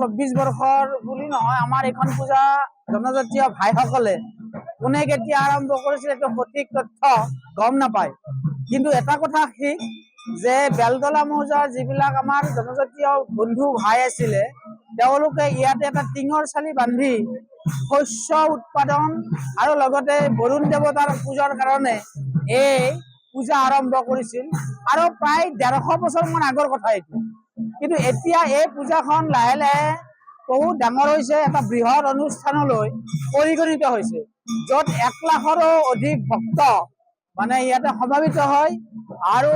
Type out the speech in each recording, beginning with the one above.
24 বৰ্ষৰ বুলি নহয়, আমাৰ এইখন পূজা জনজাতীয় ভাইসকলে কোনে কেতিয়া আৰম্ভ কৰিছিল এইটো সঠিক তথ্য গম নাপায়। কিন্তু এটা কথা ঠিক যে বেলতলা মৌজাৰ যিবিলাক আমাৰ জনজাতীয় বন্ধু ভাই আছিলে, তেওঁলোকে ইয়াতে এটা টিঙৰ চালি বান্ধি শস্য উৎপাদন আৰু লগতে বৰুণ দেৱতাৰ পূজাৰ কাৰণে এই পূজা আৰম্ভ কৰিছিল। আৰু প্ৰায় 150 বছৰমান আগৰ কথা এইটো। কিন্তু এতিয়া এই পূজাখন লাহে লাহে বহুত ডাঙৰ হৈছে, এটা বৃহৎ অনুষ্ঠানলৈ পৰিগণিত হৈছে, য'ত 1 লাখৰো অধিক ভক্ত মানে ইয়াতে সমাবেত হয়। আৰু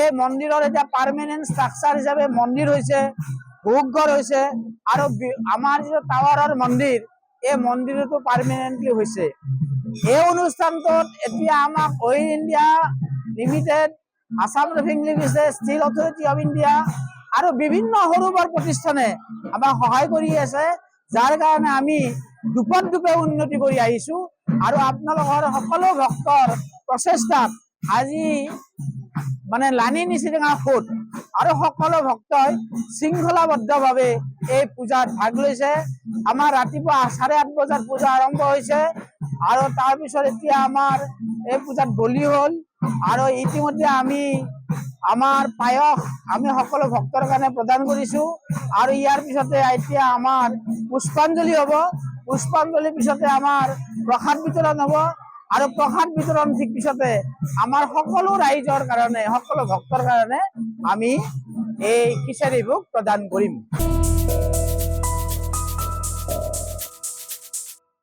এই মন্দিৰৰ এতিয়া পাৰ্মানেণ্ট ষ্ট্ৰাকচাৰ হিচাপে মন্দিৰ হৈছে, ভোগঘৰ হৈছে, আৰু আমাৰ যিটো টাৱাৰৰ মন্দিৰ, এই মন্দিৰতো পাৰ্মানেণ্টলি হৈছে। এই অনুষ্ঠানটোত এতিয়া আমাক oil India limited, Assam refining limited, steel authority of India আৰু বিভিন্ন সৰু বৰ প্ৰতিষ্ঠানে আমাক সহায় কৰি আছে, যাৰ কাৰণে আমি দুপে উন্নতি কৰি আহিছো। আৰু আপোনালোকৰ সকলো ভক্তৰ প্ৰচেষ্টাত আজি মানে লানি নিচিনা ফুট আৰু সকলো ভক্তই শৃংখলাবদ্ধভাৱে এই পূজাত ভাগ লৈছে। আমাৰ ৰাতিপুৱা 8:30 বজাত পূজা আৰম্ভ হৈছে আৰু তাৰপিছত এতিয়া আমাৰ এই পূজাত বলি হ'ল। আৰু ইতিমধ্যে আমি আমাৰ পায়স আমি সকলো ভক্তৰ কাৰণে প্ৰদান কৰিছো। আৰু ইয়াৰ পিছতে এতিয়া আমাৰ পুষ্পাঞ্জলি হ'ব, পুষ্পাঞ্জলিৰ পিছতে আমাৰ প্ৰসাদ বিতৰণ হ'ব, আৰু প্ৰসাদ বিতৰণ ঠিক পিছতে আমাৰ সকলো ৰাইজৰ কাৰণে, সকলো ভক্তৰ কাৰণে আমি এই খিচাৰি ভোগ প্ৰদান কৰিম।